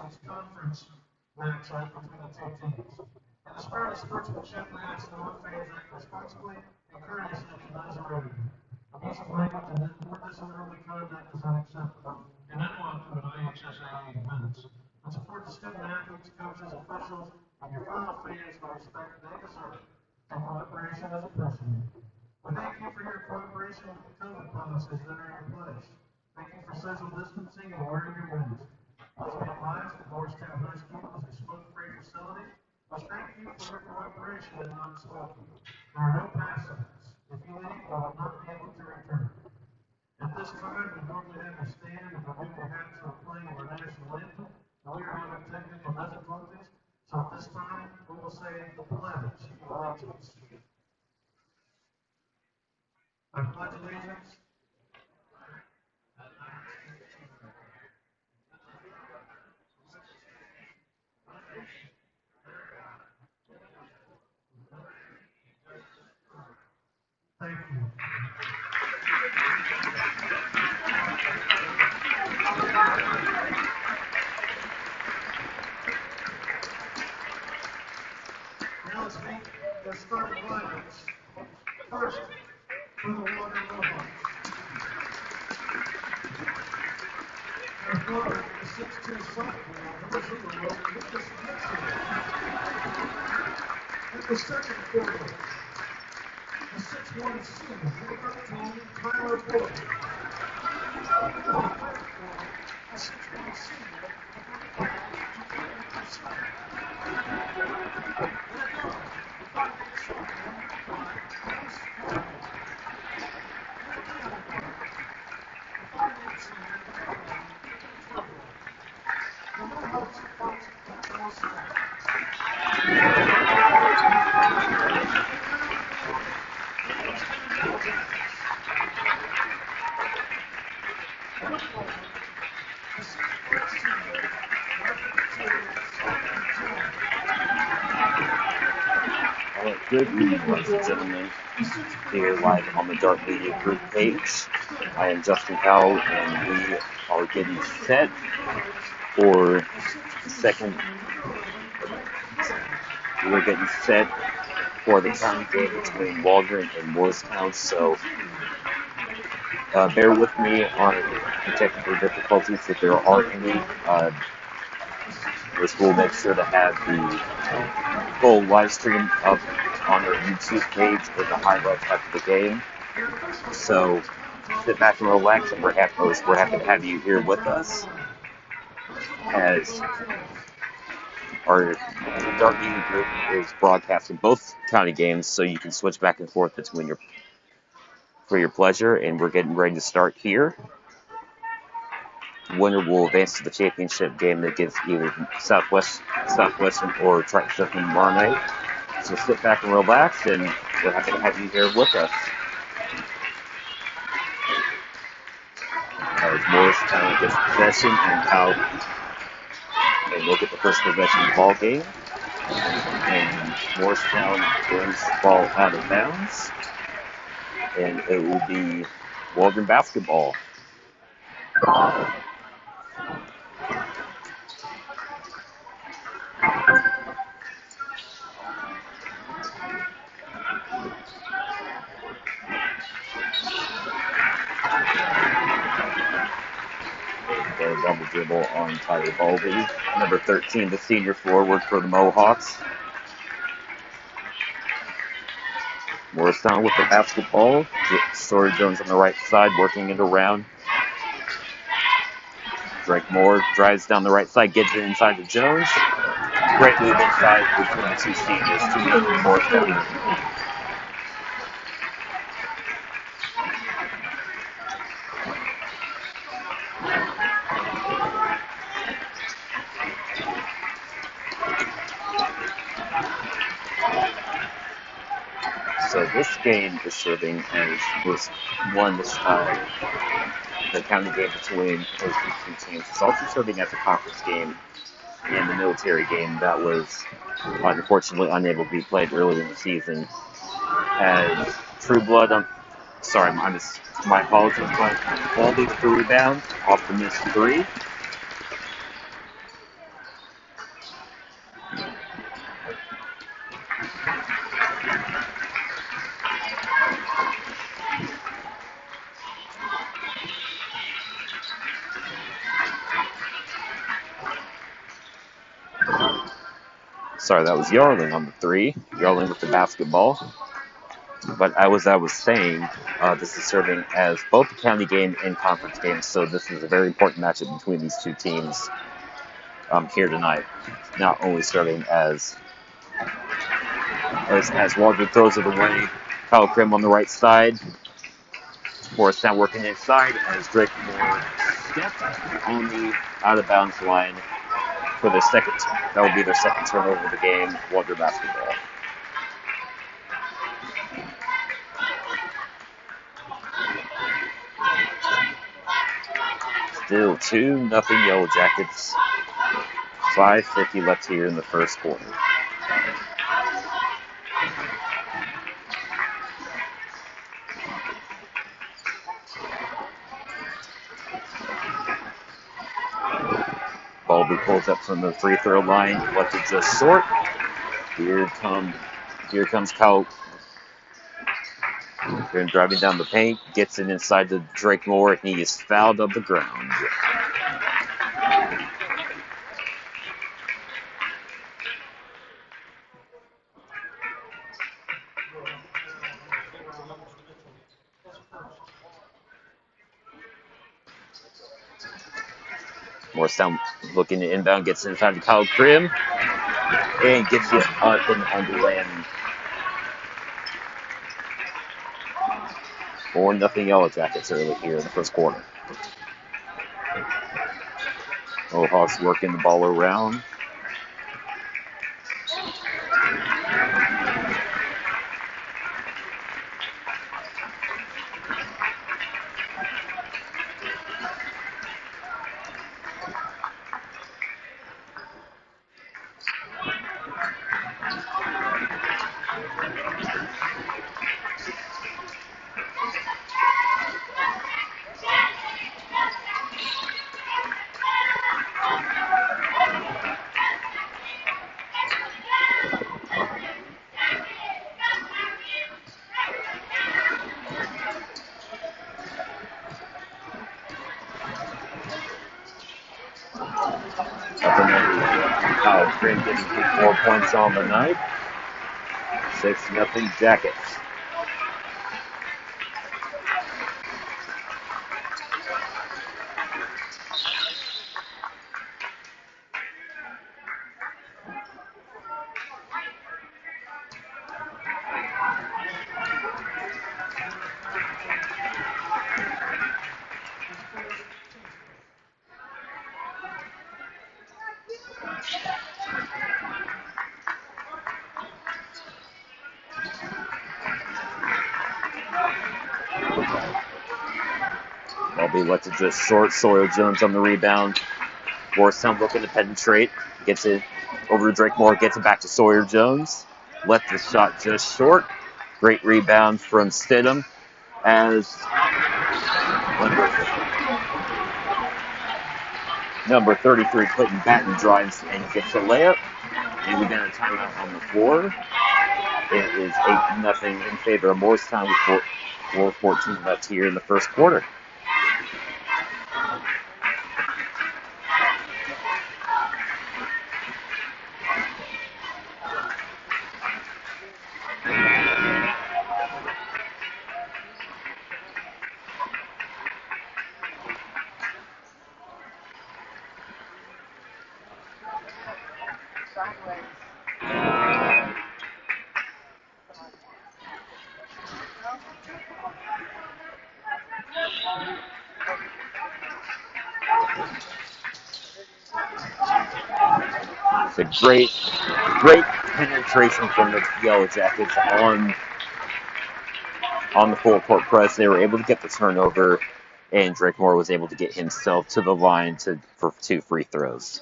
Conference matchup between the two teams. In the spirit of sportsmanship, we ask that all fans act responsibly and courteously to those around you. Abusive language and more disorderly conduct is unacceptable and unwelcome at IHSAA events. And support the student athletes, coaches, officials, and your fellow fans by respect they deserve and cooperation as a person. We thank you for your cooperation with the COVID policies that are in place. Thank you for social distancing and wearing your mask. Let's be advised that Morristown High School is a smoke-free facility. Let's thank you for your cooperation and not smoking. There are no pass-outs. If you leave, I will not be able to return. At this time, we normally have you stand and remove your hats for playing our national anthem. We are having technical difficulties, so at this time, we will say the pledge of allegiance. I pledge allegiance. Thank you. Now let's start the lineups. First, for the Waldron Mohawks. Their forward is 6'2" sophomore, Lucas Gibson. At the second forward, the 6'1" senior, Tyler Boyd. The 6'1" senior, Good evening, ladies and gentlemen. Here live on the Dark Media Group page. I am Justin Powell, and we are getting set for the second. We are getting set for the county game between Waldron and Morristown. So bear with me on the technical difficulties if there are any. This will make sure to have the full live stream up on our YouTube page with the highlights after the game. So sit back and relax, and we're happy to have you here with us as our Dark Media Group is broadcasting both county games, so you can switch back and forth between for your pleasure. And we're getting ready to start here. Winner will advance to the championship game that gives either Southwestern or Triton tomorrow night. So sit back and relax, and we're happy to have you here with us. As Morristown gets possession and look at the first possession of the ball game. And Morristown brings the ball out of bounds. And it will be Waldron basketball. Double dribble on Tyler Baldy. Number 13, the senior forward for the Mohawks. Morristown with the basketball. Story Jones on the right side, working it around. Drake Moore drives down the right side, gets it inside to Jones. Great move inside between the two seniors, 2 minutes Morristown. So this game is serving as was one this the county game between those two teams. It's also serving as a conference game and the military game that was unfortunately unable to be played earlier in the season. As True Blood, my apologies, but Baldy with the rebound off the missed three. Sorry, that was Yarling on the 3. Yarling with the basketball. But as I was saying, this is serving as both the county game and conference game, so this is a very important matchup between these two teams here tonight. Not only starting as Waldron throws it away, Kyle Krim on the right side. Morristown working inside as Drake Moore steps on the out-of-bounds line for their second. That will be their second turnover of the game. Waldron basketball. Still 2-0 Yellow Jackets. 5:50 left here in the first quarter. Ballby pulls up from the free throw line, left it just short. Here comes Kyle. Driving down the paint, gets it inside to Drake Moore, and he is fouled on the ground. Morristown looking to inbound, gets inside to Kyle Krim, and gets it up and underland. 4-0 Yellow Jackets early here in the first quarter. Mohawks working the ball around. Kyle Krim getting 4 points on the night. 6-0 Jackets. Ballby lets it just short. Sawyer Jones on the rebound. Morristown looking to penetrate. Gets it over to Drake Moore. Gets it back to Sawyer Jones. Let the shot just short. Great rebound from Stidham as number 33 Clinton Batten drives and gets a layup. And we got a timeout on the floor. It is 8-0 in favor of Morristown with 4:14 left here in the first quarter. It's a great penetration from the Yellow Jackets on the full court press. They were able to get the turnover, and Drake Moore was able to get himself to the line for 2 free throws.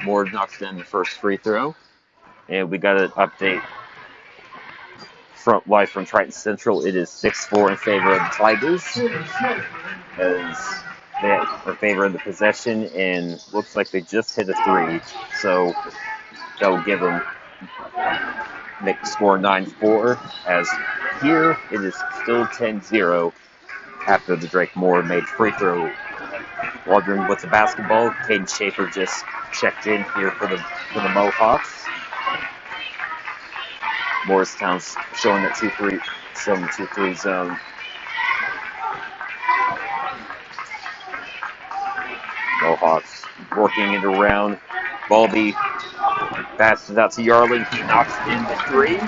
Moore knocks down the first free throw. And we got an update live from Triton Central. It is 6-4 in favor of the Tigers. As They are favoring the possession, and looks like they just hit a three. So that will give them, make the score 9-4. As here, it is still 10-0 after the Drake Moore made free throw. Waldron with the basketball. Caden Schaefer just checked in here for the Mohawks. Morristown's showing that 2-3 zone. Mohawks working it around. Balby passes out to Yarling. He knocks in the three.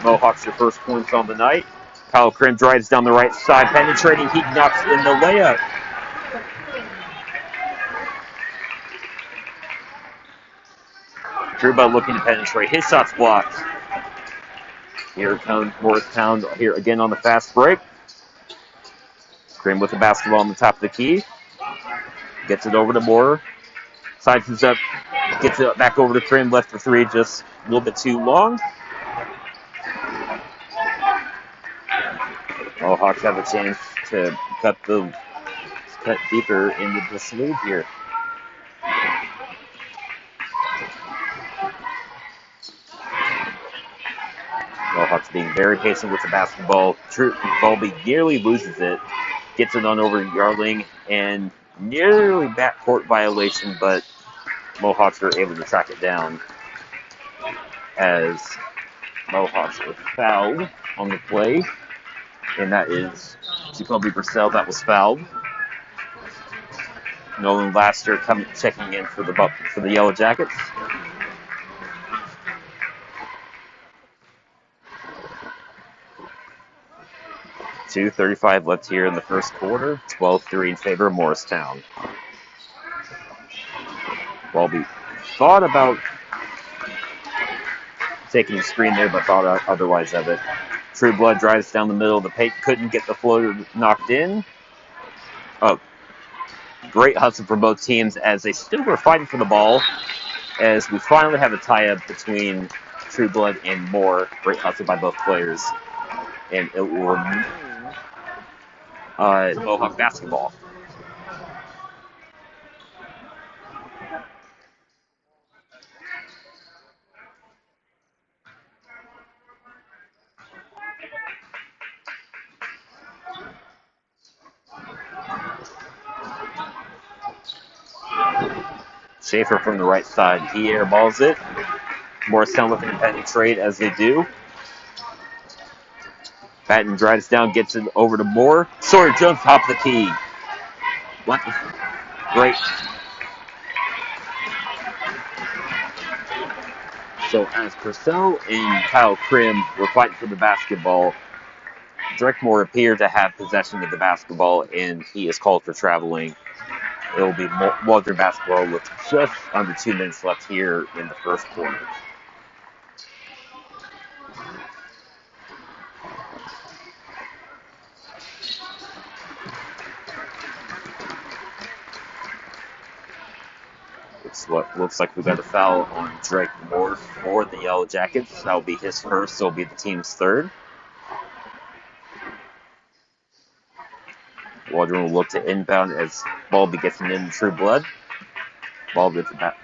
Mohawks their first points on the night. Kyle Krim drives down the right side, penetrating. He knocks in the layup. Truba looking to penetrate. His shot's blocked. Here comes Morristown here again on the fast break. Krim with the basketball on the top of the key. Gets it over to Moore. Sizes up. Gets it back over to Krim. Left for three. Just a little bit too long. Mohawks have a chance to cut deeper into this lead here. Mohawks being very patient with the basketball. Balby nearly loses it. Gets it on over to Yarling, and nearly backcourt violation, but Mohawks are able to track it down as Mohawks are fouled on the play, and that is Jacoby Purcell that was fouled. Nolan Laster checking in for the Yellow Jackets. .235 left here in the first quarter. 12-3 in favor of Morristown. Walby thought about taking the screen there, but thought otherwise of it. True Blood drives down the middle of the paint. Couldn't get the floater knocked in. Oh, great hustle for both teams as they still were fighting for the ball. As we finally have a tie-up between True Blood and Moore. Great hustle by both players. And it will remain Mohawk basketball. Schaefer from the right side. He airballs it. Morristown looking to penetrate as they do. Batten drives down, gets it over to Moore. Sawyer Jones, top of the key. What? Great. So as Purcell and Kyle Krim were fighting for the basketball, Drake Moore appeared to have possession of the basketball, and he is called for traveling. It will be Waldron basketball with just under 2 minutes left here in the first quarter. It's what looks like we've got a foul on Drake Moore for the Yellow Jackets. That will be his first, so it'll be the team's third. Waldron will look to inbound as Balby gets it in True Blood. Balby gets it back.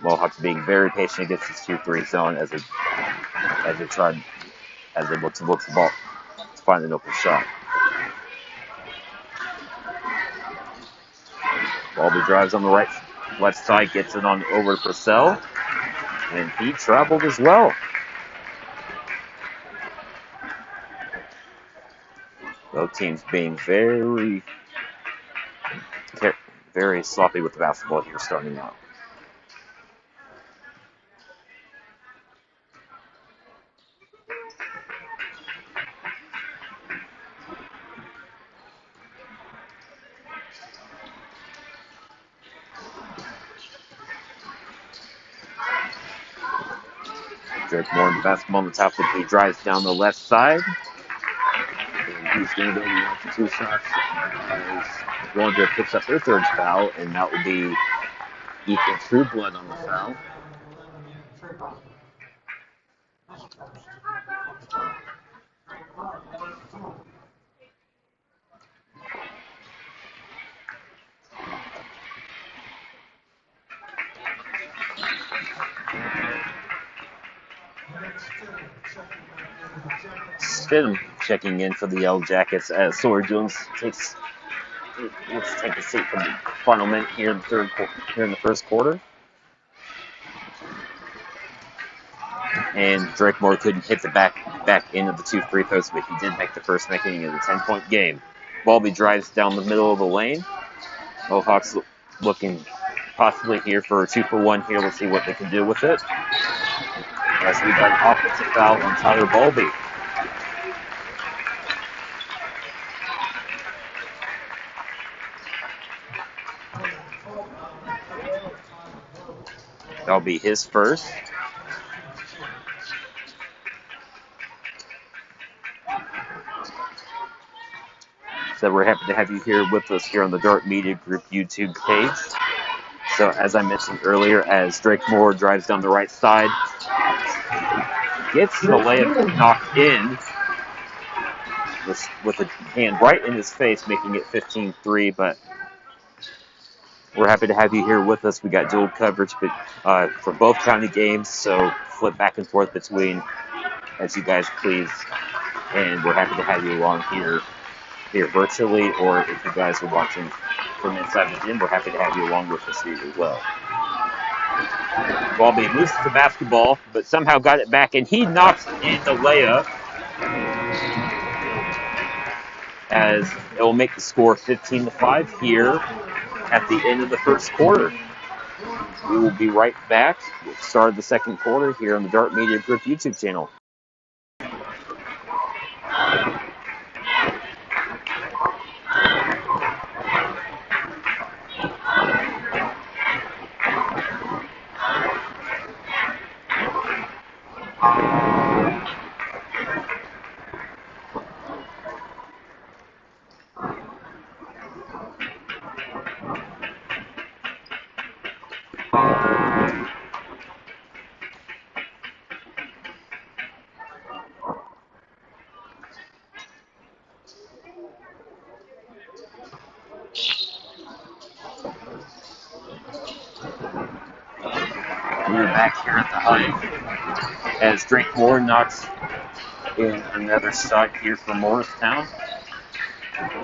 Mohawks being very patient against this 2-3 zone as they look to the ball to find an open shot. Balby drives on the left side, gets it on over to Purcell, and he traveled as well. Both teams being very, very sloppy with the basketball here starting out. Drake Moore in the basketball on the top of the key, drives down the left side. And he's going to go to 2 shots as Waldron picks up their third foul, and that will be equal True Blood on the foul. Stidham checking in for the Yellow Jackets as Sawyer Jones let's take a seat for the final minute here in the first quarter. And Drake Moore couldn't hit the back end of the 2 free throws, but he did make the first, making it a 10-point game. Ballby drives down the middle of the lane. Mohawks looking possibly here for a 2-for-1 here. Let's see what they can do with it. As we got an offensive foul on Tyler Ballby. That'll be his first. So we're happy to have you here with us here on the Dart Media Group YouTube page. So as I mentioned earlier, as Drake Moore drives down the right side, gets the layup knocked in with a hand right in his face, making it 15-3, but we're happy to have you here with us. We got dual coverage for both county games, so flip back and forth between as you guys please. And we're happy to have you along here virtually, or if you guys are watching from inside the gym, we're happy to have you along with us here as well. Ballby loses the basketball, but somehow got it back, and he knocks in the layup as it will make the score 15-5 here at the end of the first quarter. We will be right back with the start of the second quarter here on the Dart Media Group YouTube channel. We're back here at the high as Drake Moore knocks in another shot here for Morristown,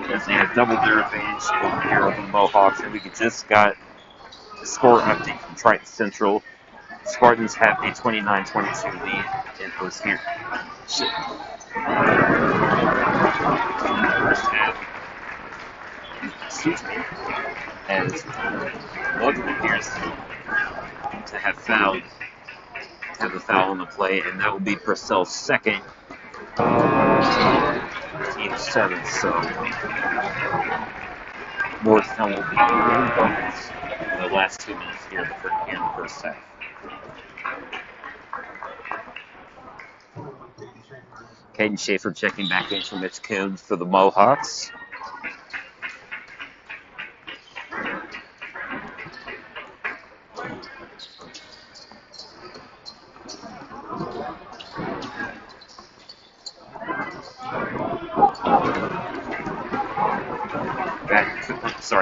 as they have doubled their advantage over here over the Mohawks, and we just got the score update from Triton Central. Spartans have a 29-22 lead in first here. In the first half. Excuse me. As Logan appears to have a foul on the play, and that will be Purcell's second. Team 7, so Morristown will be in bonus in the last 2 minutes here in the first half. Caden Schaefer checking back in for Mitch Coons for the Mohawks.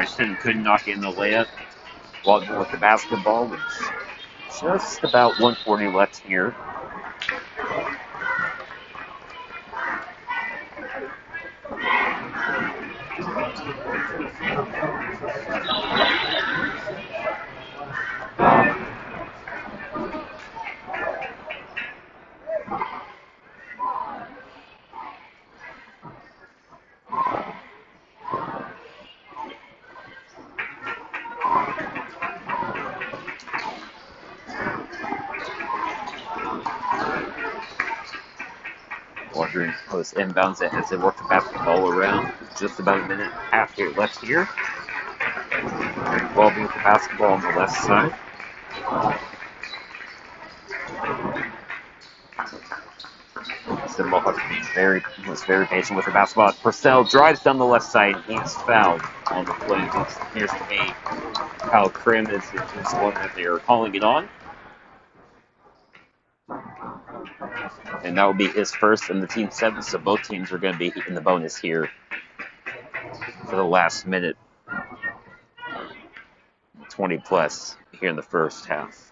Stidham couldn't knock in the layup. Waldron with the basketball with just about 1:40 left here. Waldron was inbounds it as they work the basketball around. Just about a minute and a half here left here. Waldron with the basketball on the left side. So Mohawks was very patient with the basketball. Purcell drives down the left side. He's fouled on the play. Here's to be Kyle Krim is the one that they are calling it on. And that will be his first in the Team 7, so both teams are going to be in the bonus here for the last minute. 20 plus here in the first half.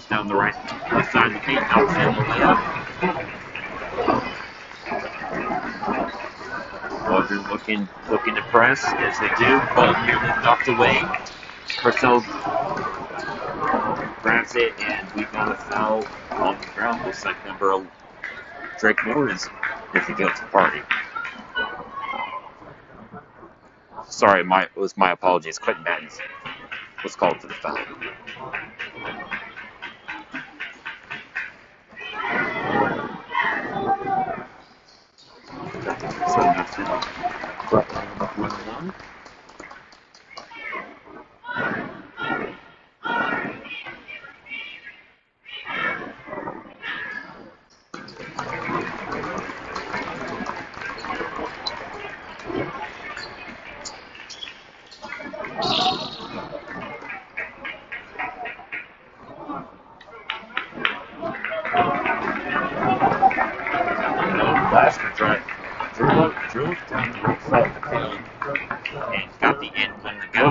goes down the left side of the paint, knocks in the layup. Waldron looking to press, as they do. Ball nearly knocked away. Purcell grabs it, and we got a foul on the ground. Looks like number Drake Moore is with the guilty party. Sorry, it was my apologies. Quentin Mattins was called for the foul. So that's it. 1-1. Lasker drew down the right side of the field and got the end one to go.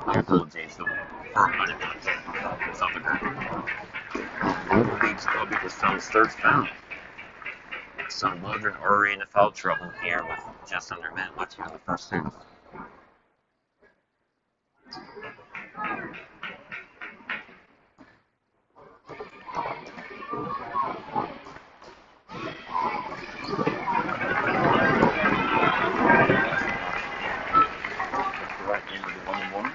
I apologize for something. That'll be the Suns' third foul. So Waldron already in foul trouble here with just under a minute left here in the first half. Right into the 1-1.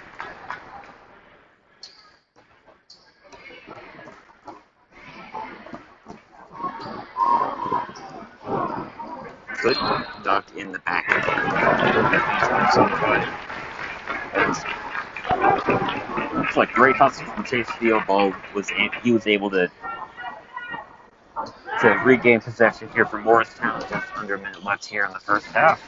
Good dunk in the back. It's like great hustle from Chase Field. He was able to regain possession here for Morristown. Just under a minute left here in the first half.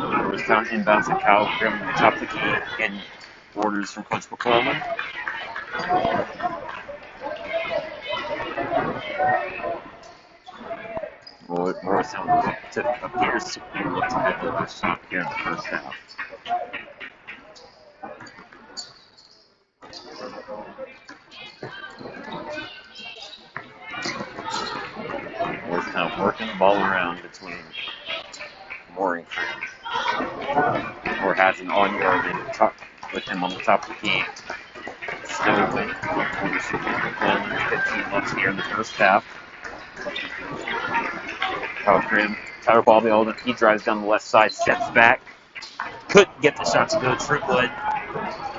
Morristown inbounds to Kyle Grimm on the top of the key, getting orders from Coach McClellan. Morristown appears to be looking to have the best shot here in the first half. Morristown working the ball around between Moore and Cream. Moore has an on-yard with him on the top of the key. Snowy win. McClellan 15 left here in the first half. Tyler Ballby, he drives down the left side, steps back. Couldn't get the shot to go. Truewood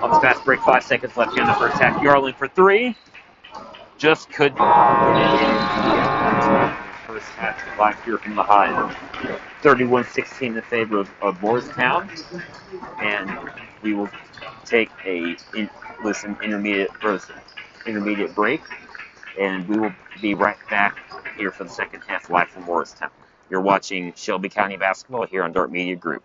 on the fast break, 5 seconds left here in the first half. Yarling for three. Just couldn't get it in. First half, live here from the high. 31-16 in favor of Morristown. And we will take a intermediate break. And we will be right back here for the second half live from Morristown. You're watching Shelby County basketball here on Dart Media Group.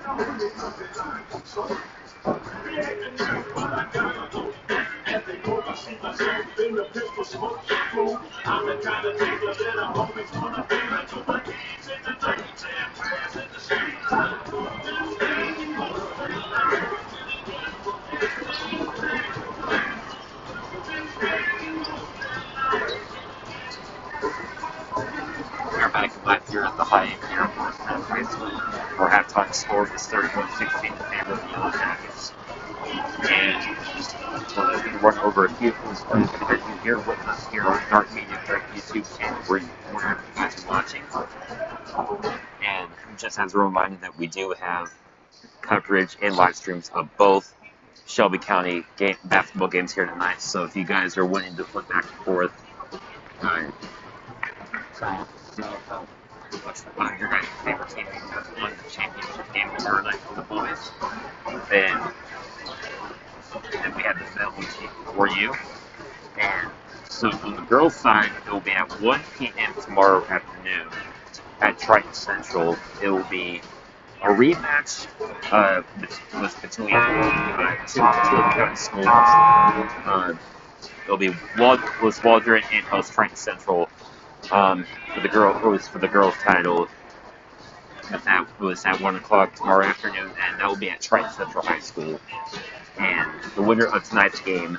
We're back left here at the high end here at Morristown High School. Our halftime score was 31-16 in favor of the Yellow Jackets. And we're just going to run over a few things that you hear with us here on Dark Media Direct YouTube channel where you guys are watching. And just as a reminder that we do have coverage and live streams of both Shelby County basketball games here tonight. So if you guys are wanting to flip back and forth, what's your guys' favorite team won the championship game tomorrow night for the boys, then we have this available for you. And so on the girls' side, it will be at 1 p.m. tomorrow afternoon at Triton Central. It will be a rematch between two county schools. It'll be Waldron and host Triton Central for the girls' title. That was at 1 o'clock tomorrow afternoon, and that will be at Triton Central High School. And the winner of tonight's game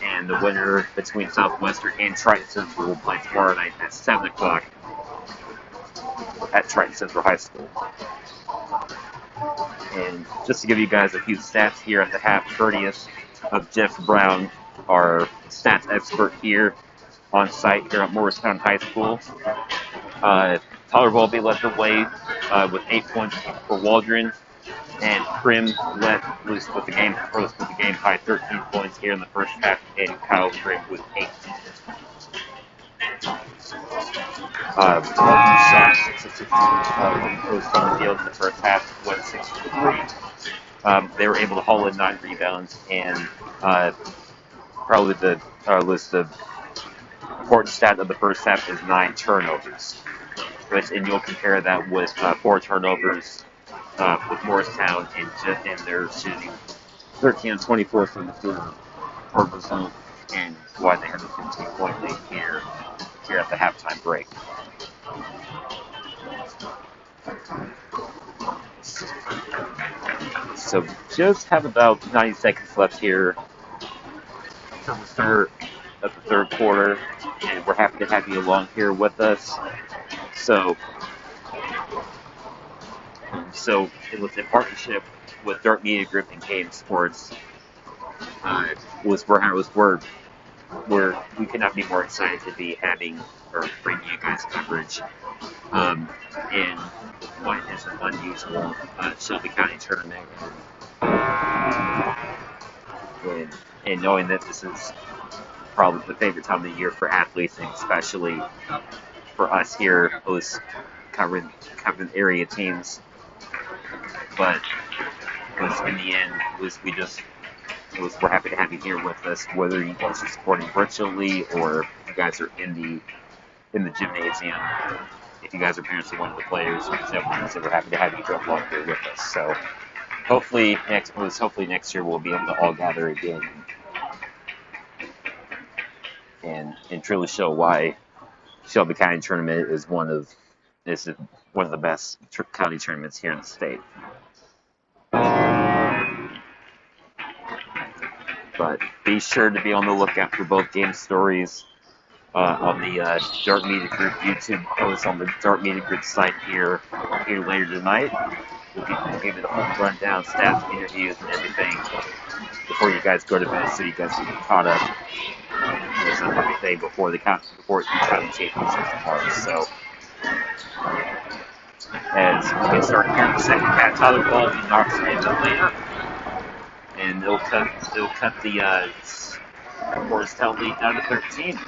and the winner between Southwestern and Triton Central will play tomorrow night at 7 o'clock at Triton Central High School. And just to give you guys a few stats here at the half, courteous of Jeff Brown, our stats expert here on site here at Morristown High School. Tyler Volpe led the way with 8 points for Waldron, and Prim led loose with the game by 13 points here in the first half, and Kyle Prim with 8. Waldron shot 6 of 6 from the field in the first half, went 6 of 3. They were able to haul in 9 rebounds, and probably the important stat of the first half is 9 turnovers. And you'll compare that with 4 turnovers with Morristown, and they're shooting 13 of 24 from the field for result, and why they have a 15-point lead here at the halftime break. So just have about 90 seconds left here till the start of the third quarter, and we're happy to have you along here with us. So it was in partnership with Dark Media Group and Game Sports. Where we could not be more excited to be having or bringing you guys coverage in what is an unusual Shelby County tournament, and knowing that this is probably the favorite time of the year for athletes, and especially for us here, who's covering area teams. But in the end, we're happy to have you here with us, whether you guys are supporting virtually or you guys are in the gymnasium. If you guys are parents of one of the players, we're happy to have you along here with us. So hopefully next year we'll be able to all gather again and truly show why Shelby County tournament is one of the best county tournaments here in the state. But be sure to be on the lookout for both game stories on the Dark Media Group YouTube post on the Dark Media Group site here later tonight. We'll give you the whole rundown, staff interviews, and everything before you guys go to bed, so you guys can get caught up with everything before the county championship tomorrow. So, as we get started here in the second half, Tyler Volpe knocks it into layup, and it'll cut the Morristown lead down to 13.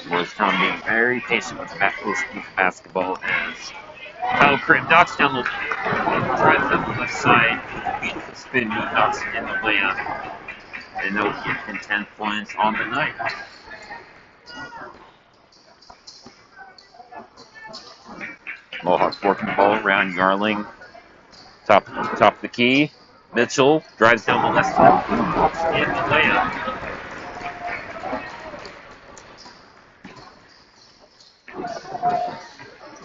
Morristown being very patient with the basketball as Kyle Prim knocks down the drives up the left side, beats the spin move, knocks it in the layup, and they'll get 10 points on the night. Mohawks working the ball around. Yarling, top of the key. Mitchell drives down the left side. In the layup.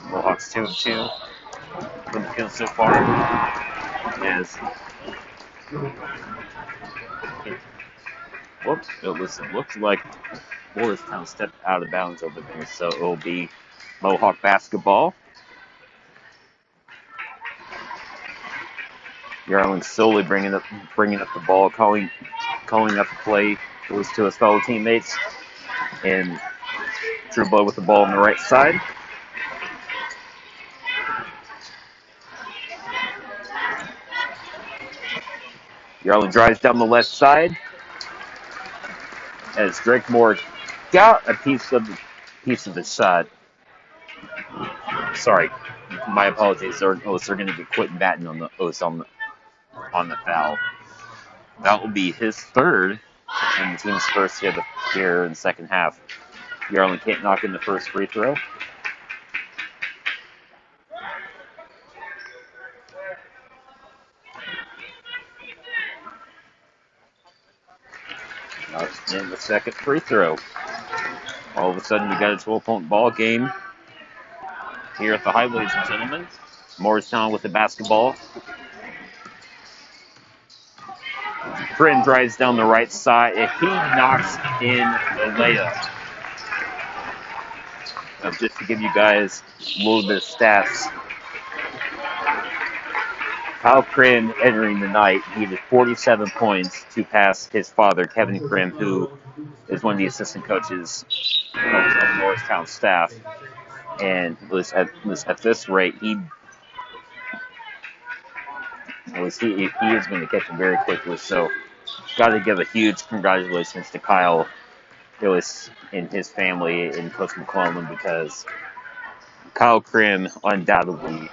Mohawks 2 of 2 from the field so far. As whoops, it looks like Morristown stepped out of bounds over there, so it will be Mohawk basketball. Yarling slowly bringing up the ball, calling up the play goes to his fellow teammates, and Trubo with the ball on the right side. Yarling drives down the left side as Drake Moore got a piece of the shot. Sorry, my apologies. They're going to be quitting batting on the foul. That will be his third and the team's first here in the second half. Yarling can't knock in the first free throw. In the second free throw. All of a sudden, we got a 12-point ball game here at the high, ladies and gentlemen. Morristown with the basketball. Friend drives down the right side, and he knocks in the layup. Now, just to give you guys a little bit of stats, Kyle Krim entering the night, he had 47 points to pass his father, Kevin Krim, who is one of the assistant coaches of the Morristown staff. And at this rate, he is going to catch him very quickly. So, got to give a huge congratulations to Kyle and his family and Coach McClellan, because Kyle Krim undoubtedly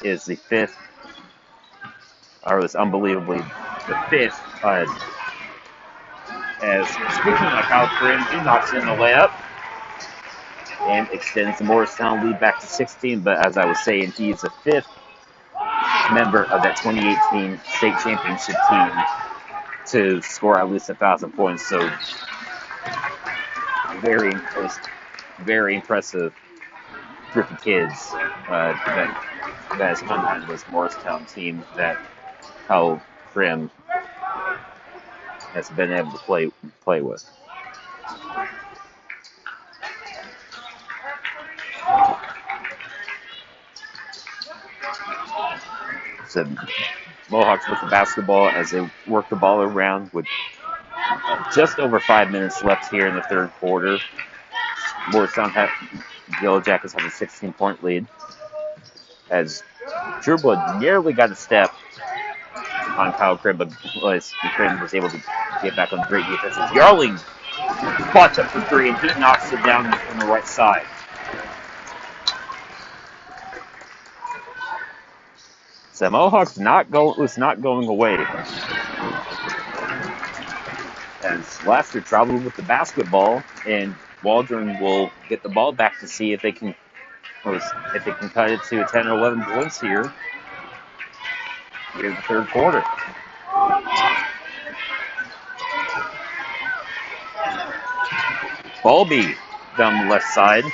is the fifth, or is unbelievably the fifth. As speaking of Kyle Krim, he knocks in the layup and extends the Morristown lead back to 16. But as I was saying, he is the fifth member of that 2018 state championship team to score at least 1,000 points. So very impressive group of kids that has come on this Morristown team that Kyle Krim has been able to play with. So Mohawks with the basketball as they work the ball around with just over 5 minutes left here in the third quarter. Morristown Yellow Jackets have a 16-point lead as Trueblood nearly got a step on Kyle Krim, but Krim was able to get back on great defense. Yarling spots up for three, and he knocks it down from the right side. So Mohawks was not going away. As Lasker traveled with the basketball, and Waldron will get the ball back to see if they can cut it to 10 or 11 points here in the third quarter. Ballby down the left side.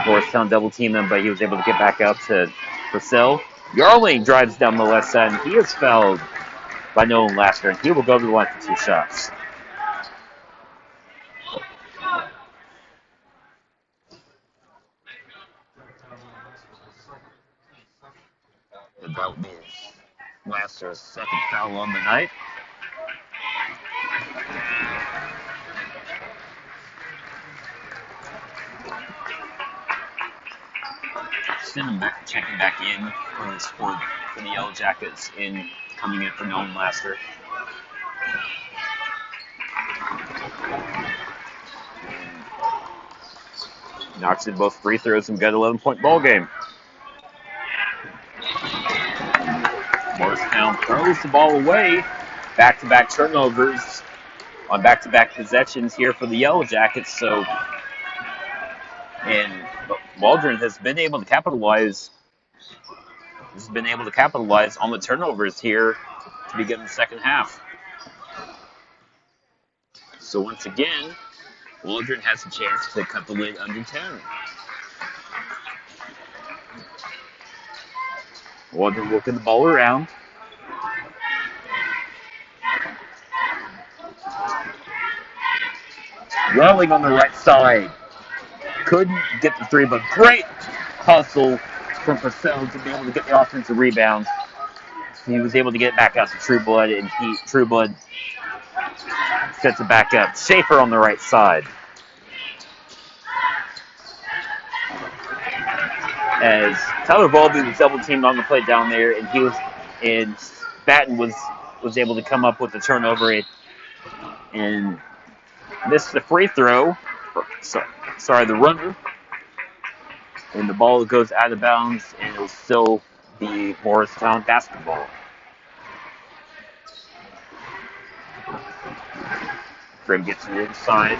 Morristown double teamed him, but he was able to get back out to Purcell. Yarling drives down the left side, and he is fouled by Nolan Lasker, and he will go to the line for 2 shots. And that will be Laster's second foul on the night. Checking back in for the Yellow Jackets coming in for Nolan Laster. Knocks in both free throws and got an 11-point ball game. Morristown throws the ball away. Back-to-back turnovers on back-to-back possessions here for the Yellow Jackets. So And Waldron has been able to capitalize on the turnovers here to begin the second half. So once again, Waldron has a chance to cut the lead under 10. Waldron working the ball around. Rolling on the right side. Couldn't get the three, but great hustle from Purcell to be able to get the offensive rebound. He was able to get it back out to Trueblood, and Trueblood sets it back up. Schaefer on the right side. As Tyler Baldwin was double teamed on the play down there, and Batten was able to come up with the turnover and missed the free throw. Sorry, the runner. And the ball goes out of bounds, and it'll still be Morristown basketball. Graham gets to the inside.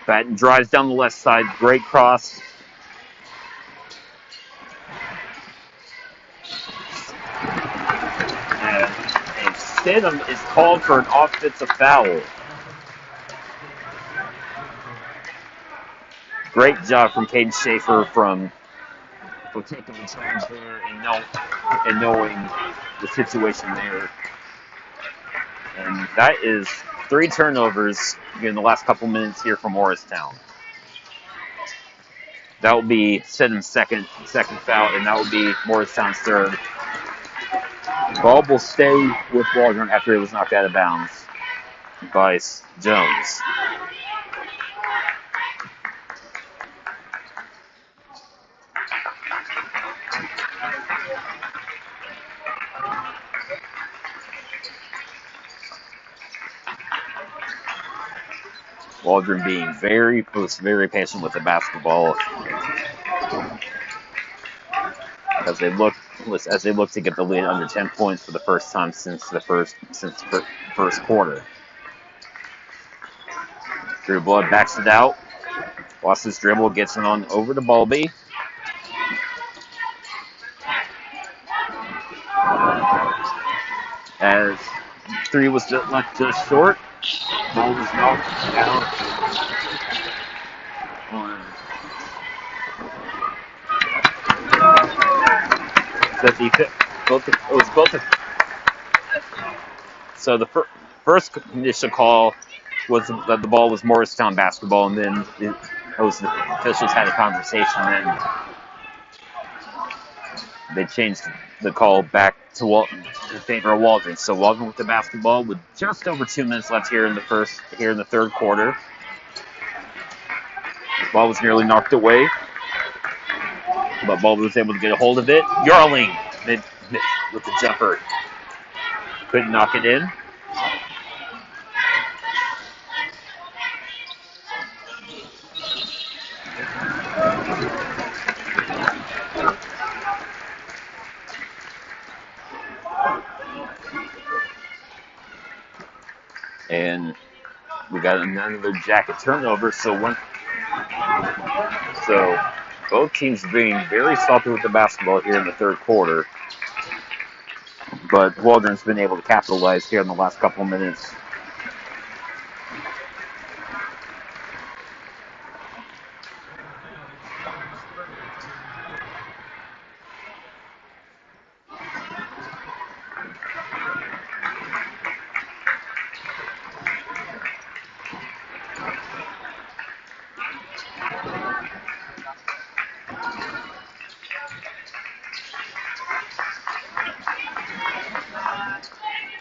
Batten drives down the left side. Great cross. And Stidham is called for an offensive foul. Great job from Caden Schaefer for taking the charge there and knowing the situation there. And that is 3 turnovers in the last couple minutes here for Morristown. That will be Stidham's second foul, and that will be Morristown's third. Ball will stay with Waldron after it was knocked out of bounds by Jones. Waldron being very patient with the basketball as they look to get the lead under 10 points for the first time since the first quarter. Drew Blood backs it out. Lost his dribble, gets it on over to Balby. As 3 was left just short. Ball was knocked down on. So the first initial call was that the ball was Morristown basketball, and then the officials had a conversation, and they changed the call back to in favor of Waldron. So Waldron with the basketball with just over 2 minutes left here in the third quarter. The ball was nearly knocked away, but Waldron was able to get a hold of it. Yarling with the jumper. Couldn't knock it in. And we got another Jacket turnover, so both teams being very sloppy with the basketball here in the third quarter. But Waldron's been able to capitalize here in the last couple of minutes.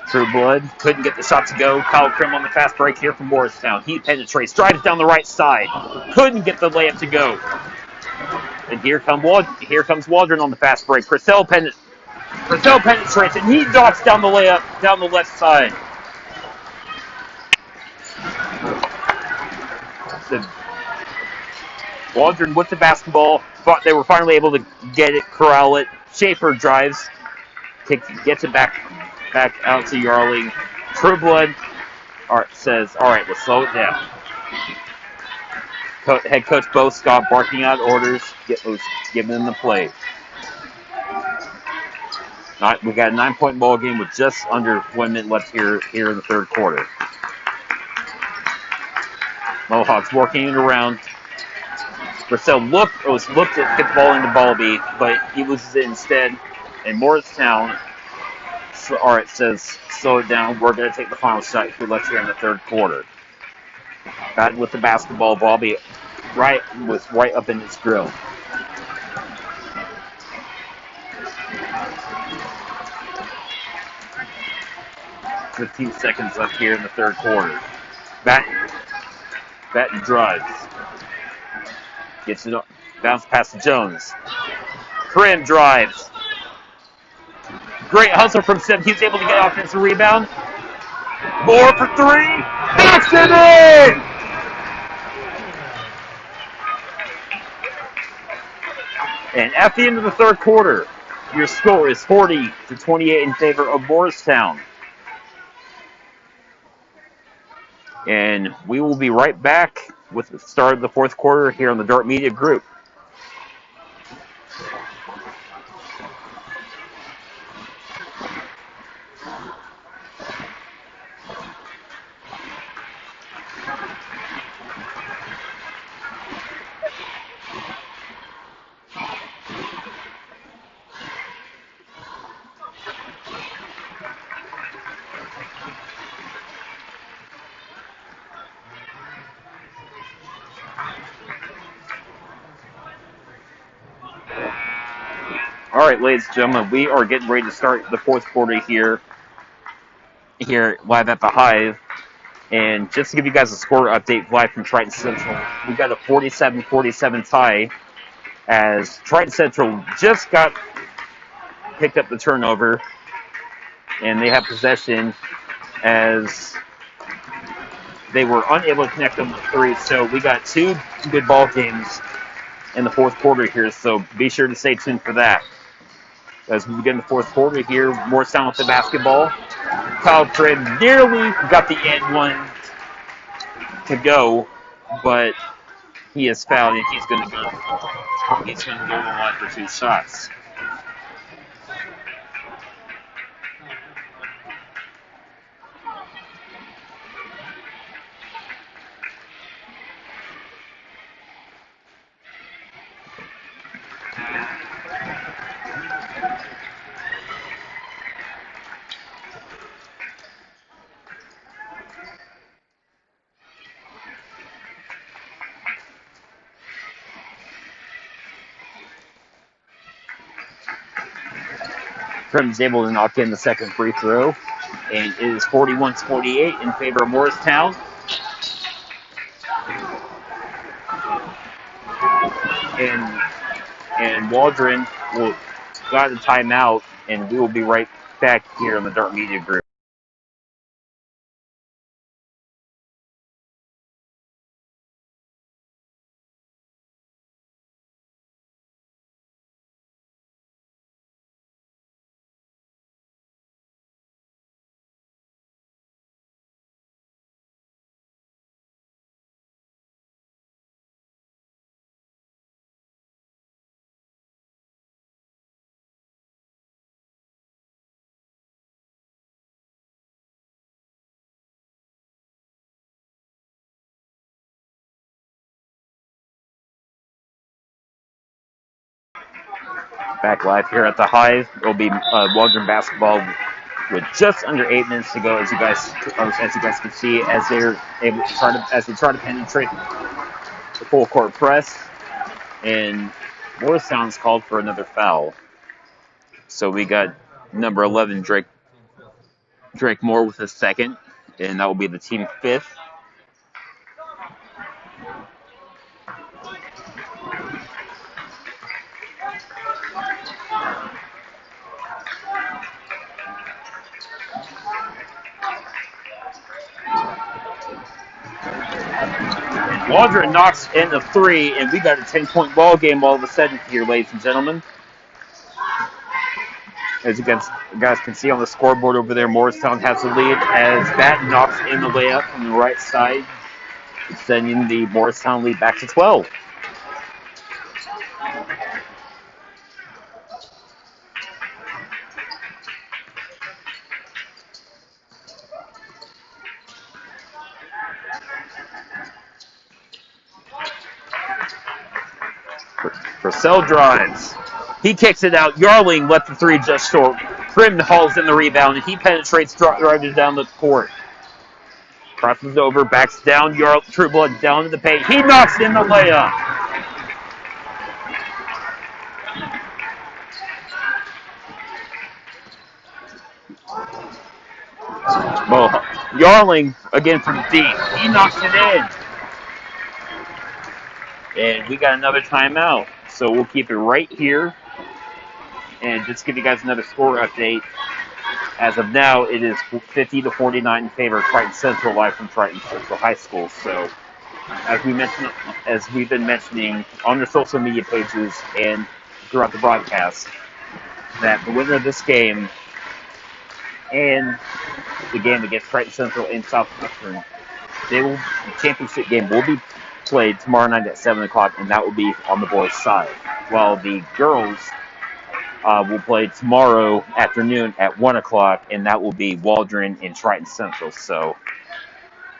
True Blood couldn't get the shot to go. Kyle Krim on the fast break here from Morristown. He penetrates, drives down the right side. Couldn't get the layup to go. And here comes Waldron on the fast break. Purcell penetrates, and he knocks down the layup down the left side. So Waldron with the basketball. Thought they were finally able to get it, corral it. Schaefer drives, gets it back out to Yarling. Trueblood says, all right, let's slow it down. Head coach Bo Scott barking out orders, giving them the play. We got a 9-point ball game with just under 1 minute left here in the third quarter. Mohawks working it around. Purcell looked at get the ball into Ballby, but he loses it instead. And Morristown, all right, says slow it down. We're going to take the final shot here left here in the third quarter. Batting with the basketball, Ballby was right up in his grill. "15 seconds left here in the third quarter. Batten drives. Gets it up. Bounce pass to Jones. Krim drives. Great hustle from Sim. He's able to get offensive rebound. Moore for three. Knocks it in! And at the end of the third quarter, your score is 40-28 in favor of Morristown. And we will be right back with the start of the fourth quarter here on the Dart Media Group. All right, ladies and gentlemen, we are getting ready to start the fourth quarter here live at the Hive. And just to give you guys a score update live from Triton Central, we got a 47-47 tie as Triton Central just picked up the turnover, and they have possession as they were unable to connect on the three. So we got two good ball games in the fourth quarter here, so be sure to stay tuned for that. As we begin the fourth quarter here, Morristown with the basketball. Kyle Craig nearly got the end one to go, but he is fouled and he's going to go on the line for two shots. Crim's able to knock in the second free throw, and it is 41-48 in favor of Morristown. And Waldron will got the timeout, and we will be right back here on the Dart Media Group. Back live here at the Hive. It'll be Waldron basketball with just under 8 minutes to go, as you guys can see, as they try to penetrate the full court press, and Morristown's called for another foul. So we got number 11 Drake Moore with his second, and that will be the team fifth. Waldron knocks in the three, and we got a 10-point ball game all of a sudden here, ladies and gentlemen. As you guys can see on the scoreboard over there, Morristown has the lead as Batten knocks in the layup from the right side sending the Morristown lead back to 12. Purcell drives. He kicks it out. Yarling left the three just short. Prim hauls in the rebound, and he penetrates, drives down the court. Crosses over, backs down. True Blood down to the paint. He knocks in the layup. Well, Yarling again from deep. He knocks it in. And we got another timeout. So we'll keep it right here. And just give you guys another score update. As of now, it is 50-49 in favor of Triton Central, live from Triton Central High School. So, as we've been mentioning on their social media pages and throughout the broadcast, that the winner of this game and the game against Triton Central in Southwestern, the championship game will be played tomorrow night at 7 o'clock, and that will be on the boys' side. While the girls will play tomorrow afternoon at 1 o'clock, and that will be Waldron and Triton Central. So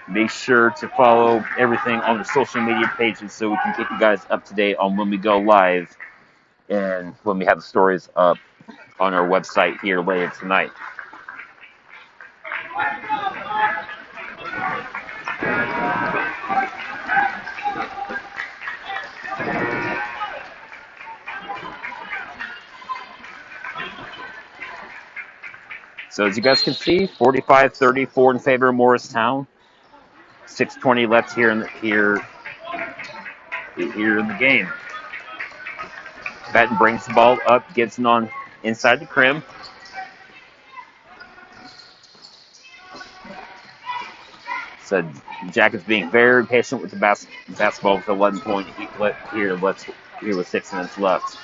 make sure to follow everything on the social media pages so we can keep you guys up to date on when we go live and when we have the stories up on our website here later tonight. So as you guys can see, 45-34 in favor of Morristown. 6:20 left here in the game. Batten brings the ball up, gets it on inside the crim. So Jackets being very patient with the basketball with 11 point here with 6 minutes left.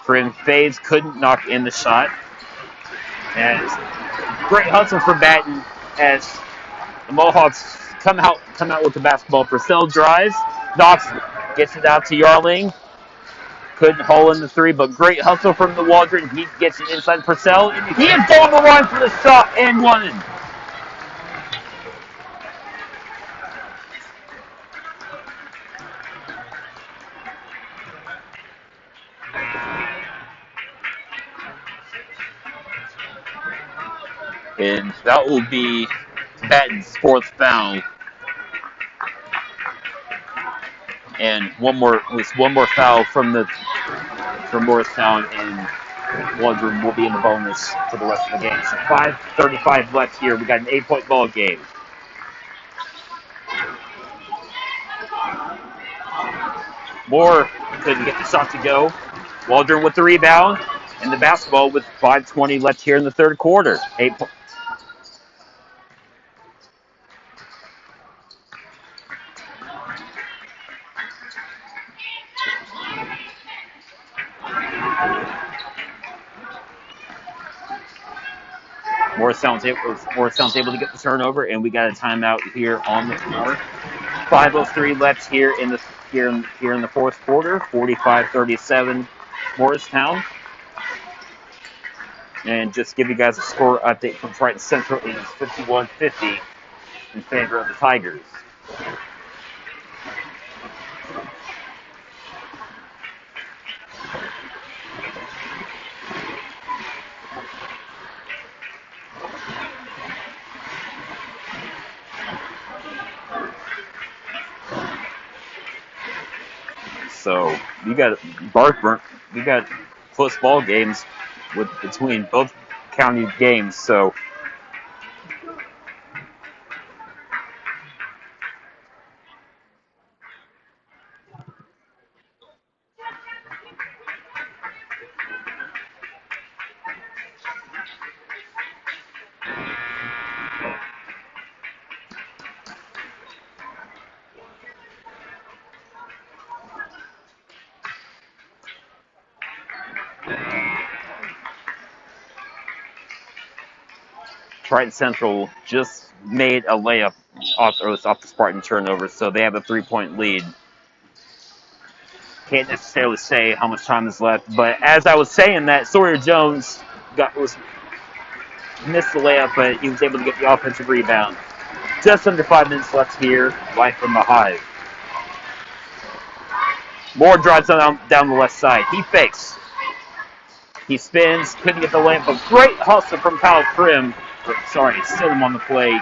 Crim fades, couldn't knock in the shot. And great hustle from Batten as the Mohawks come out with the basketball. Purcell drives, knocks, gets it out to Yarling. Couldn't hole in the three, but great hustle from the Waldron. He gets it inside Purcell, and he is on the line for the shot and one. And that will be Batten's fourth foul. And one more foul from Morristown, and Waldron will be in the bonus for the rest of the game. So 5:35 left here. We got an 8-point ball game. Moore couldn't get the shot to go. Waldron with the rebound and the basketball with 5:20 left here in the third quarter. Morristown's able to get the turnover, and we got a timeout here on the floor. 5:03 left here in the fourth quarter. 45-37, Morristown. And just give you guys a score update from Triton Central. It is 51-50 in favor of the Tigers. So we got close ball games between both county games. So Triton Central just made a layup off the Spartan turnover, so they have a 3-point lead. Can't necessarily say how much time is left, but as I was saying that, Sawyer Jones missed the layup, but he was able to get the offensive rebound. Just under 5 minutes left here, live from the Hive. Moore drives down the left side. He fakes. He spins, couldn't get the layup, but great hustle from Kyle Prim. Sorry, still him on the play. He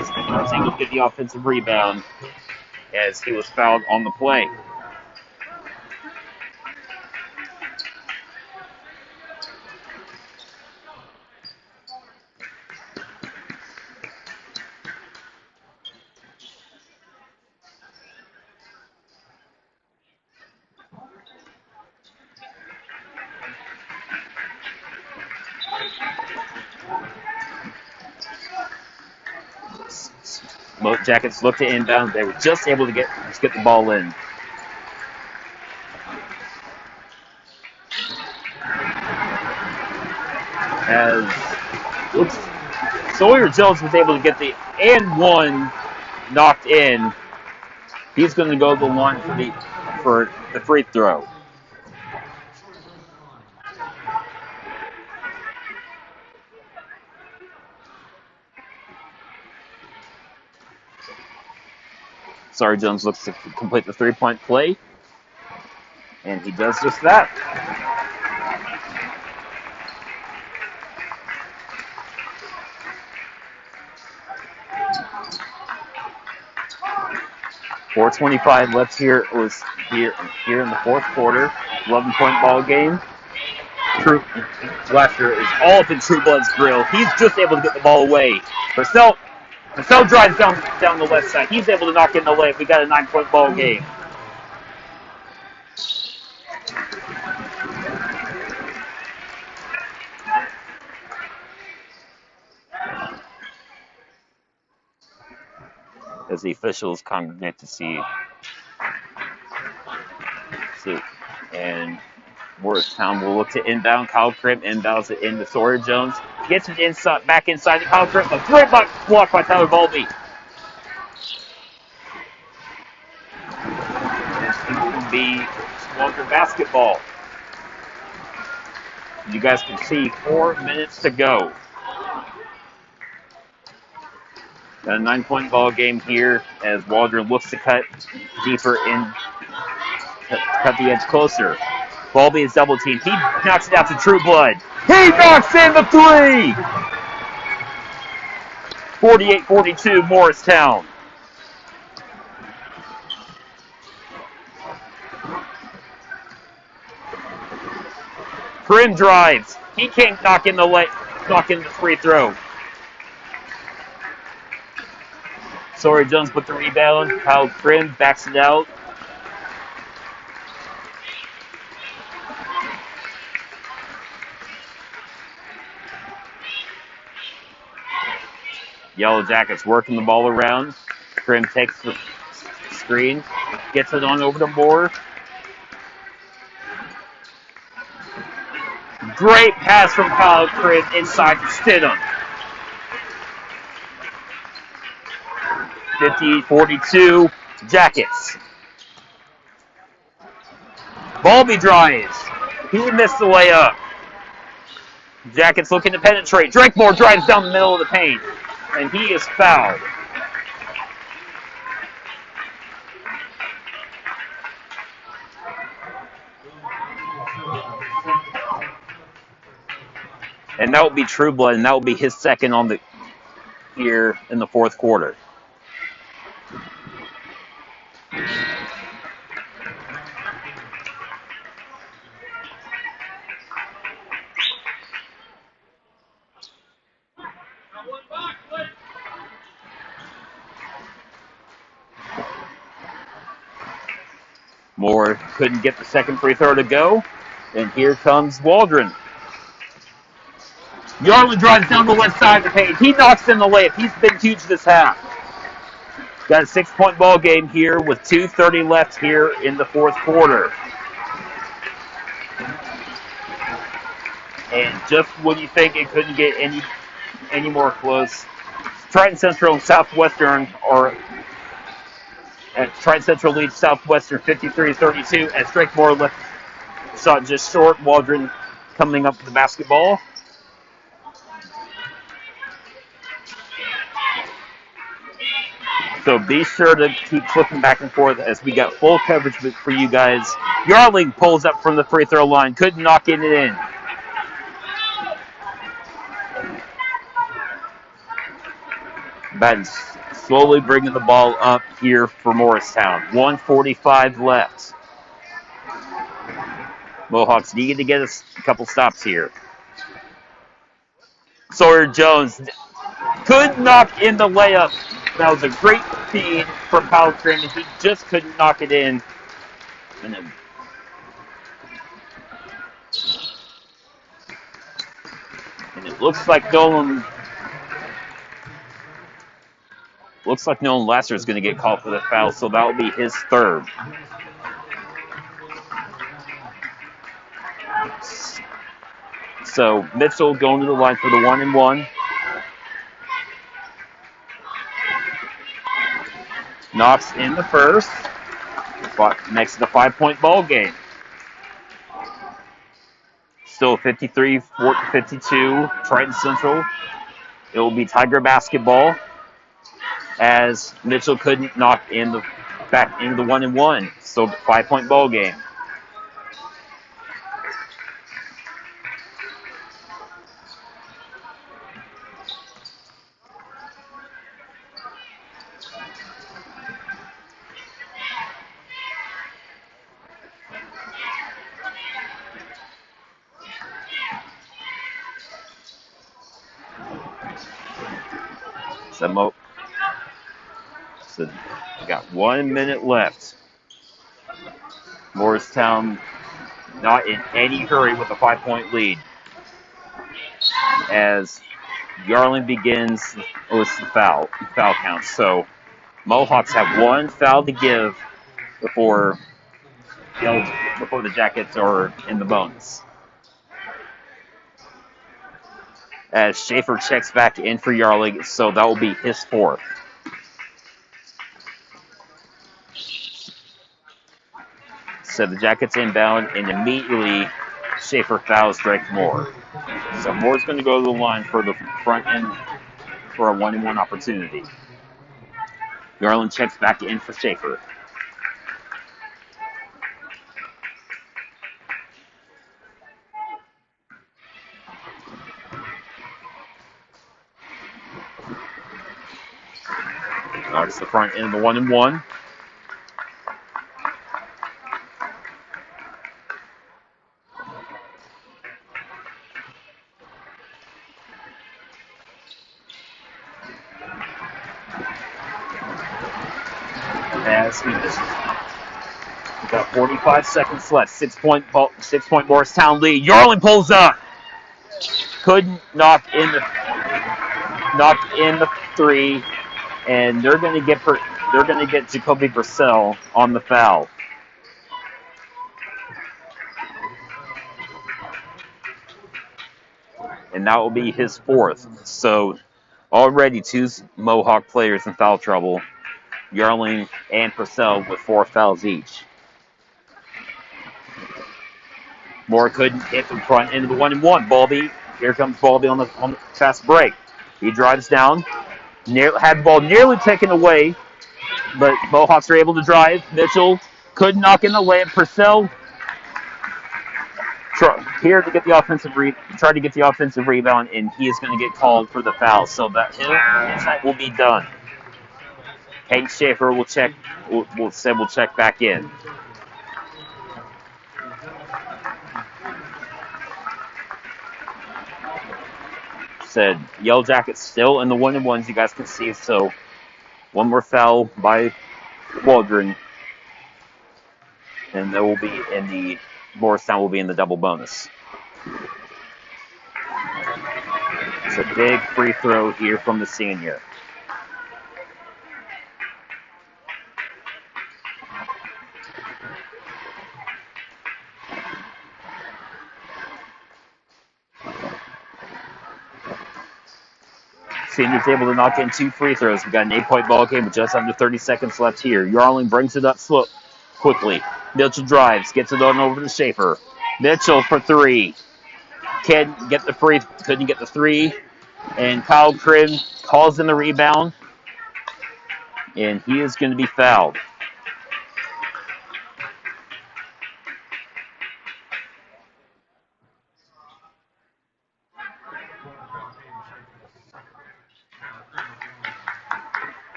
was able to get the offensive rebound as he was fouled on the play. Jackets looked to inbound. They were just able to get the ball in. As Sawyer Jones was able to get the and one knocked in, he's going to go to the line for the free throw. Sawyer Jones looks to complete the 3-point play, and he does just that. .425 left here in the fourth quarter. 11-point ball game. Lester is all up in True Blood's grill. He's just able to get the ball away. Purcell drives down the left side. He's able to knock in the layup. We got a 9-point ball game. As the officials congregate to see. And Morristown will look to inbound. Kyle Crimp inbounds it into Sawyer Jones. Gets it back inside to Kyle Crimp. A great block by Tyler Bowlby. This will be Walker basketball. You guys can see 4 minutes to go. Got a 9-point ball game here as Waldron looks to cut deeper in, cut the edge closer. Bowlby is double teamed. He knocks it out to True Blood. He knocks in the three! 48-42 Morristown. Prim drives. He can't knock in the free throw. Sawyer Jones with the rebound. Kyle Prim backs it out. Yellow Jackets working the ball around. Prim takes the screen, gets it on over to Moore. Great pass from Kyle Prim inside to Stidham. 50-42 Jackets. Bowlby drives. He missed the layup. Jackets looking to penetrate. Drakemore drives down the middle of the paint, and he is fouled. And that will be True Blood, and that will be his second on here in the fourth quarter. Moore couldn't get the second free throw to go, and here comes Waldron. Yarlin drives down the left side of the paint. He knocks in the layup. He's been huge this half. Got a 6-point ball game here with 2:30 left here in the fourth quarter. And just when you think it couldn't get any more close, Triton Central and Southwestern Triton Central leads Southwestern 53-32 as Drake Moore left shot just short. Waldron coming up with the basketball. So be sure to keep flipping back and forth as we got full coverage for you guys. Yarling pulls up from the free throw line. Couldn't knock it in. Batten slowly bringing the ball up here for Morristown. 1:45 left. Mohawks needed to get a couple stops here. Sawyer Jones could knock in the layup. That was a great feed from Palestrin. He just couldn't knock it in. And it looks like Nolan Lasser is going to get called for the foul, so that will be his third. So Mitchell going to the line for the 1-and-1. Knox in the first. Makes it a 5-point ball game. Still 53-52, Triton Central. It will be Tiger basketball as Mitchell couldn't knock back into the 1-and-1. So 5-point ball game. So we got 1 minute left. Morristown not in any hurry with a 5-point lead. As Yarling begins with the foul count. So Mohawks have one foul to give before the Jackets are in the bonus. As Schaefer checks back in for Yarling, so that will be his fourth. So the Jackets inbound, and immediately Schaefer fouls Drake Moore. So Moore's going to go to the line for the front end for a 1-and-1 opportunity. Yarling checks back in for Schaefer. Guards the front end of the 1-and-1. As we got 45 seconds left. 6-point Morristown lead. Yarling pulls up. Couldn't knock in the three, and they're going to get Jacoby Purcell on the foul. And that will be his fourth. So already two Mohawk players in foul trouble. Yarling and Purcell with 4 fouls each. Moore couldn't hit the front end of the 1-and-1. Balby, here comes Balby on the fast break. He drives down, had the ball nearly taken away, but Mohawks are able to drive. Mitchell couldn't knock in the layup. Purcell here to get the offensive rebound, and he is going to get called for the foul. So that his night will be done. Hank Schaefer will check back in. Said Yellow Jackets still in the 1-and-1s, you guys can see. So one more foul by Waldron, and there will be Morristown will be in the double bonus. It's a big free throw here from the senior. Senior's able to knock in 2 free throws. We got an 8-point ball game with just under 30 seconds left here. Yarling brings it up quickly. Mitchell drives, gets it on over to Schaefer. Mitchell for 3. Couldn't get the 3. And Kyle Krim calls in the rebound. And he is going to be fouled.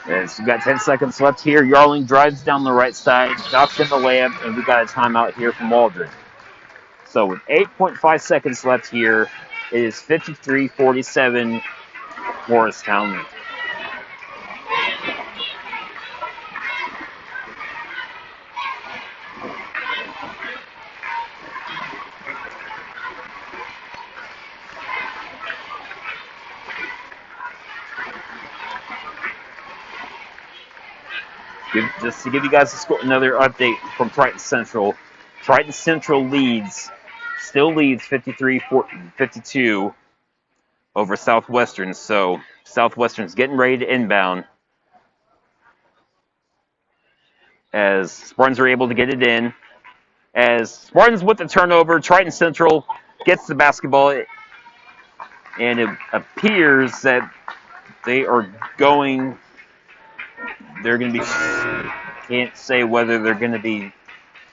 As we got 10 seconds left here, Yarling drives down the right side, knocks in the layup, and we got a timeout here from Waldron. So with 8.5 seconds left here, it is 53-47 Morristown. Just to give you guys another update from Triton Central. Triton Central still leads 53-52 over Southwestern. So Southwestern's getting ready to inbound. As Spartans are able to get it in. As Spartans with the turnover, Triton Central gets the basketball. And it appears that they're going to be, can't say whether they're going to be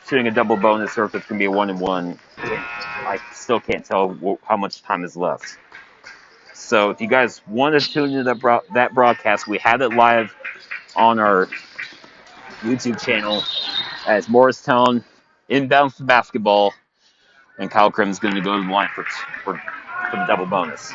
shooting a double bonus or if it's going to be a 1-and-1. I still can't tell how much time is left. So if you guys want to tune into that broadcast, we have it live on our YouTube channel as Morristown inbounds the basketball, and Kyle Krim's going to go to the line for the double bonus.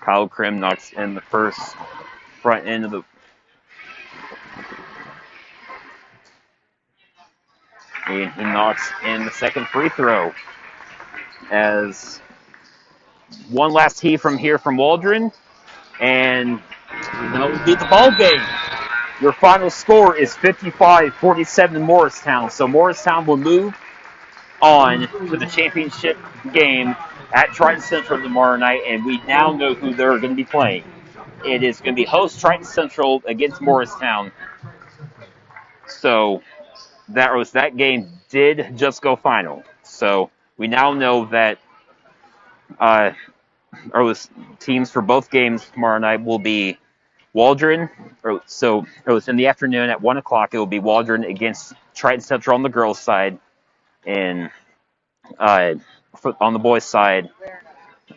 Kyle Krim knocks in the front end of the. And he knocks in the second free throw. As one last tee from here from Waldron. And that will be the ball game. Your final score is 55-47 Morristown. So Morristown will move on to the championship game at Triton Central tomorrow night, and we now know who they're going to be playing. It is going to be host Triton Central against Morristown. So that game did just go final. So we now know that teams for both games tomorrow night will be Waldron. So in the afternoon at 1 o'clock, it will be Waldron against Triton Central on the girls' side, and on the boys' side,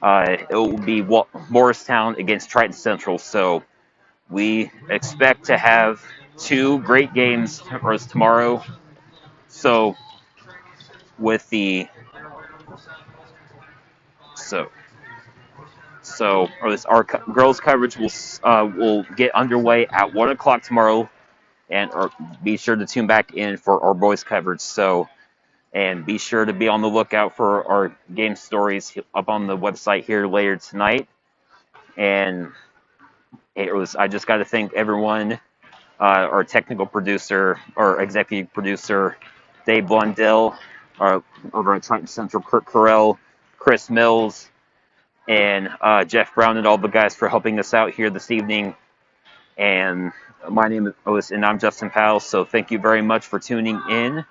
it will be Morristown against Triton Central. So we expect to have 2 great games tomorrow. So with the our girls' coverage will get underway at 1 o'clock tomorrow, and be sure to tune back in for our boys' coverage. So. And be sure to be on the lookout for our game stories up on the website here later tonight. And I just got to thank everyone, our technical producer, our executive producer, Dave Blundell, over at Triton Central, Kurt Carell, Chris Mills, and Jeff Brown, and all the guys for helping us out here this evening. And my name is, and I'm Justin Powell. So thank you very much for tuning in.